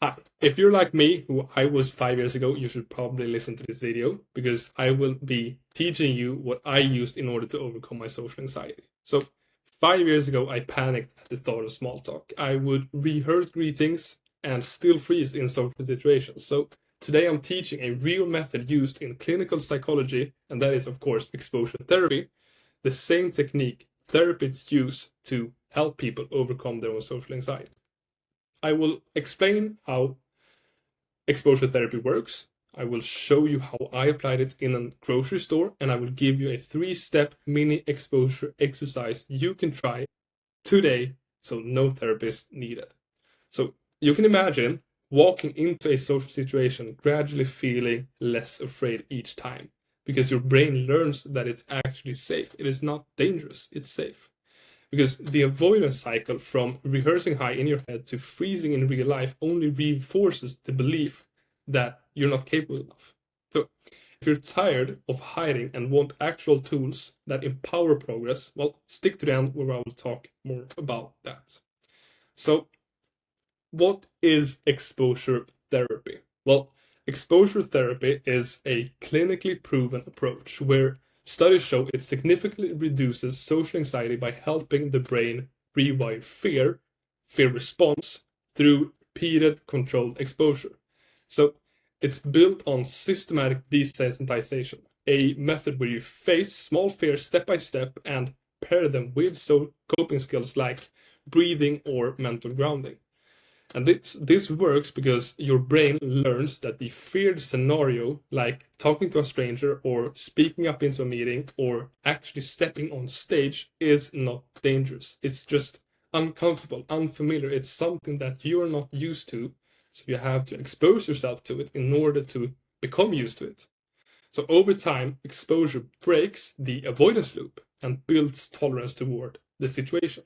Hi, if you're like me, who I was 5 years ago, you should probably listen to this video because I will be teaching you what I used in order to overcome my social anxiety. So, 5 years ago, I panicked at the thought of small talk. I would rehearse greetings and still freeze in social situations. So, today I'm teaching a real method used in clinical psychology, and that is, of course, exposure therapy, the same technique therapists use to help people overcome their own social anxiety. I will explain how exposure therapy works. I will show you how I applied it in a grocery store, and I will give you a 3-step mini exposure exercise you can try today, so no therapist needed. So you can imagine walking into a social situation, gradually feeling less afraid each time, because your brain learns that it's actually safe. It is not dangerous, it's safe. Because the avoidance cycle from rehearsing high in your head to freezing in real life only reinforces the belief that you're not capable enough. So, if you're tired of hiding and want actual tools that empower progress, well, stick to the end where I will talk more about that. So, what is exposure therapy? Well, exposure therapy is a clinically proven approach where studies show it significantly reduces social anxiety by helping the brain rewire fear response, through repeated controlled exposure. So it's built on systematic desensitization, a method where you face small fears step by step and pair them with coping skills like breathing or mental grounding. And this works because your brain learns that the feared scenario, like talking to a stranger or speaking up into a meeting or actually stepping on stage, is not dangerous. It's just uncomfortable, unfamiliar. It's something that you're not used to. So you have to expose yourself to it in order to become used to it. So over time, exposure breaks the avoidance loop and builds tolerance toward the situation.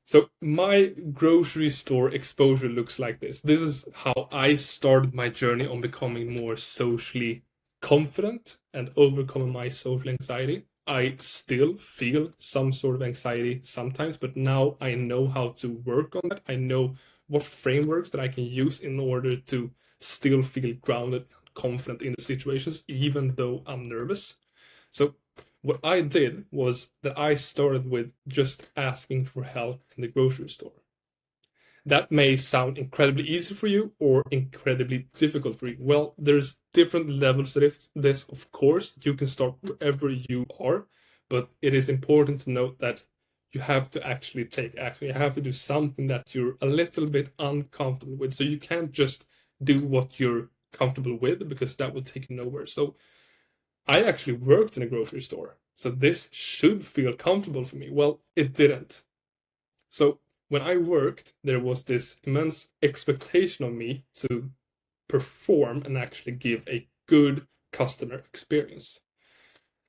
So my grocery store exposure looks like this. This is how I started my journey on becoming more socially confident and overcoming my social anxiety. I still feel some sort of anxiety sometimes, but now I know how to work on that. I know what frameworks that I can use in order to still feel grounded and confident in the situations, even though I'm nervous. So what I did was that I started with just asking for help in the grocery store. That may sound incredibly easy for you or incredibly difficult for you. Well, there's different levels to this, of course. You can start wherever you are, but it is important to note that you have to actually take action. You have to do something that you're a little bit uncomfortable with. So you can't just do what you're comfortable with because that will take you nowhere. So I actually worked in a grocery store, so this should feel comfortable for me. Well, it didn't. So when I worked, there was this immense expectation of me to perform and actually give a good customer experience.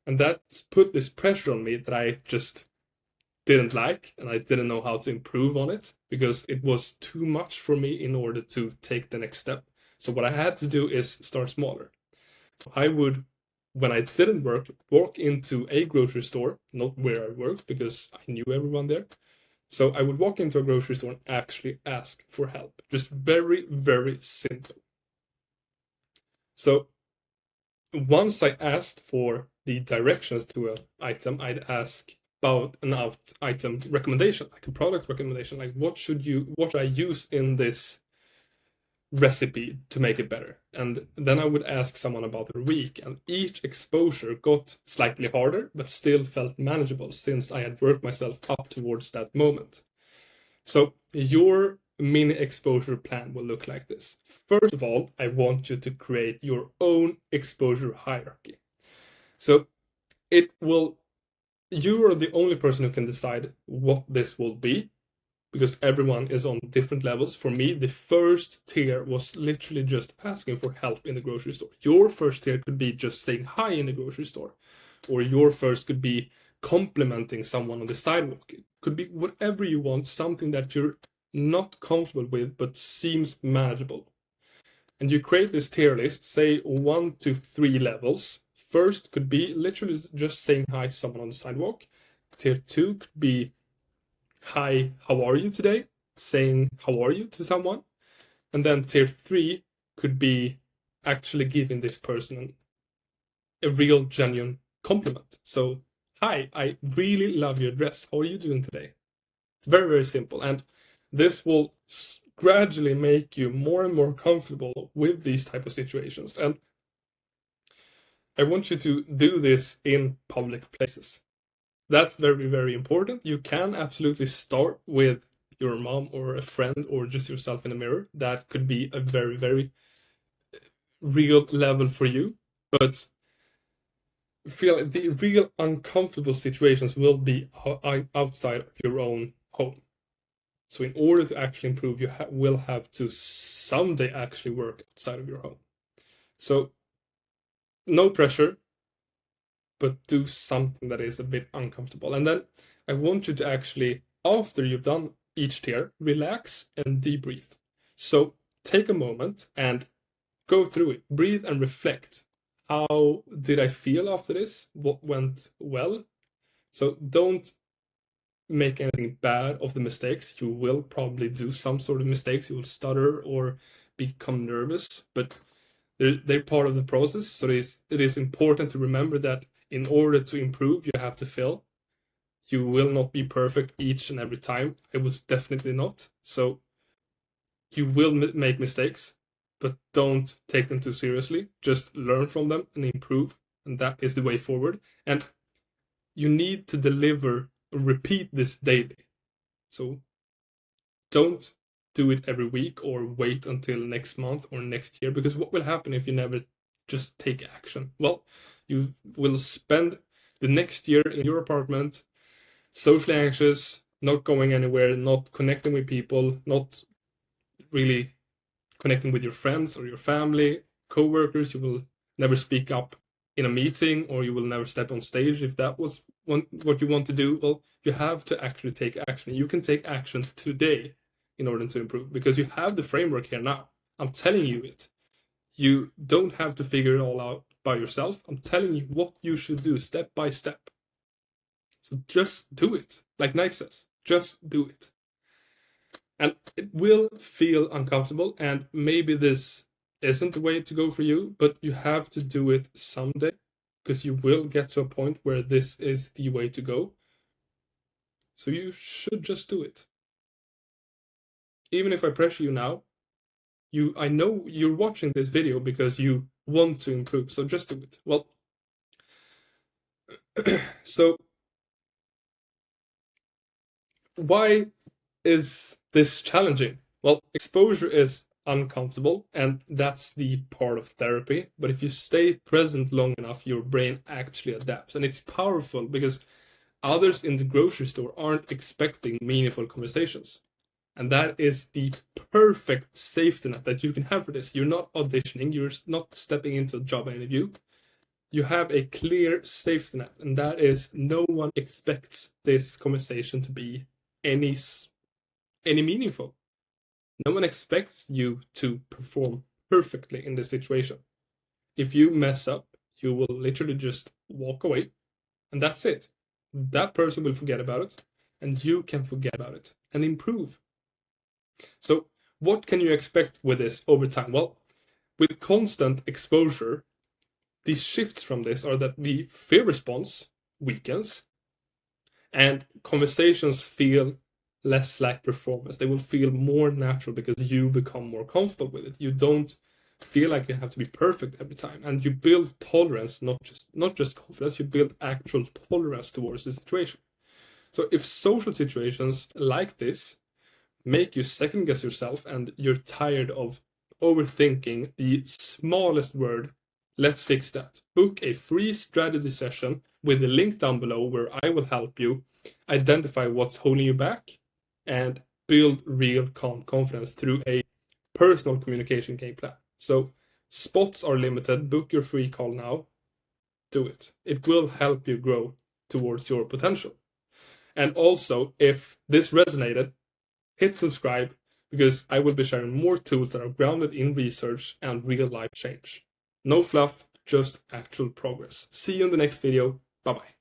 And that's put this pressure on me that I just didn't like, and I didn't know how to improve on it because it was too much for me in order to take the next step. So what I had to do is start smaller. I would, when I didn't work, walk into a grocery store, not where I worked because I knew everyone there. So I would walk into a grocery store and actually ask for help. Just very, very simple. So once I asked for the directions to an item, I'd ask about an item recommendation, like a product recommendation, like what should I use in this recipe to make it better. And then I would ask someone about their week, and each exposure got slightly harder, but still felt manageable since I had worked myself up towards that moment. So your mini exposure plan will look like this. First of all, I want you to create your own exposure hierarchy. So you are the only person who can decide what this will be, because everyone is on different levels. For me, the first tier was literally just asking for help in the grocery store. Your first tier could be just saying hi in the grocery store, or your first could be complimenting someone on the sidewalk. It could be whatever you want, something that you're not comfortable with but seems manageable. And you create this tier list, say 1 to 3 levels. First could be literally just saying hi to someone on the sidewalk. Tier 2 could be, hi, how are you today? Saying how are you to someone. And then tier 3 could be actually giving this person a real, genuine compliment. So, hi, I really love your dress. How are you doing today? Very, very simple. And this will gradually make you more and more comfortable with these type of situations. And I want you to do this in public places. That's very, very important. You can absolutely start with your mom or a friend or just yourself in a mirror. That could be a very, very real level for you. But feel the real uncomfortable situations will be outside of your own home. So in order to actually improve, you will have to someday actually work outside of your home. So no pressure, but do something that is a bit uncomfortable. And then I want you to actually, after you've done each tier, relax and debrief. So take a moment and go through it, breathe and reflect. How did I feel after this? What went well? So don't make anything bad of the mistakes. You will probably do some sort of mistakes. You will stutter or become nervous, but they're part of the process. So it is important to remember that in order to improve, you have to fail. You will not be perfect each and every time. I was definitely not. So you will make mistakes, but don't take them too seriously. Just learn from them and improve. And that is the way forward. And you need to deliver, repeat this daily. So don't do it every week or wait until next month or next year, because what will happen if you never just take action? Well, you will spend the next year in your apartment, socially anxious, not going anywhere, not connecting with people, not really connecting with your friends or your family, co-workers. You will never speak up in a meeting, or you will never step on stage if that was what you want to do. Well, you have to actually take action. You can take action today in order to improve, because you have the framework here now. I'm telling you it. You don't have to figure it all out by yourself. I'm telling you what you should do step by step. So just do it. Like Nike says, just do it. And it will feel uncomfortable, and maybe this isn't the way to go for you, but you have to do it someday, because you will get to a point where this is the way to go. So you should just do it. Even if I pressure you now, I know you're watching this video because you want to improve, so just do it. Well, so why is this challenging? Well, exposure is uncomfortable, and that's the part of therapy. But if you stay present long enough, your brain actually adapts, and it's powerful because others in the grocery store aren't expecting meaningful conversations. And that is the perfect safety net that you can have for this. You're not auditioning, you're not stepping into a job interview. You have a clear safety net, and that is no one expects this conversation to be any meaningful. No one expects you to perform perfectly in this situation. If you mess up, you will literally just walk away, and that's it. That person will forget about it, and you can forget about it and improve. So what can you expect with this over time? Well, with constant exposure, the shifts from this are that the fear response weakens, and conversations feel less like performance. They will feel more natural because you become more comfortable with it. You don't feel like you have to be perfect every time, and you build tolerance, not just confidence. You build actual tolerance towards the situation. So if social situations like this make you second guess yourself, and you're tired of overthinking the smallest word, let's fix that. Book a free strategy session with the link down below, where I will help you identify what's holding you back and build real calm confidence through a personal communication game plan. So spots are limited. Book your free call now. Do it. It will help you grow towards your potential. And also, if this resonated, hit subscribe, because I will be sharing more tools that are grounded in research and real life change. No fluff, just actual progress. See you in the next video. Bye bye.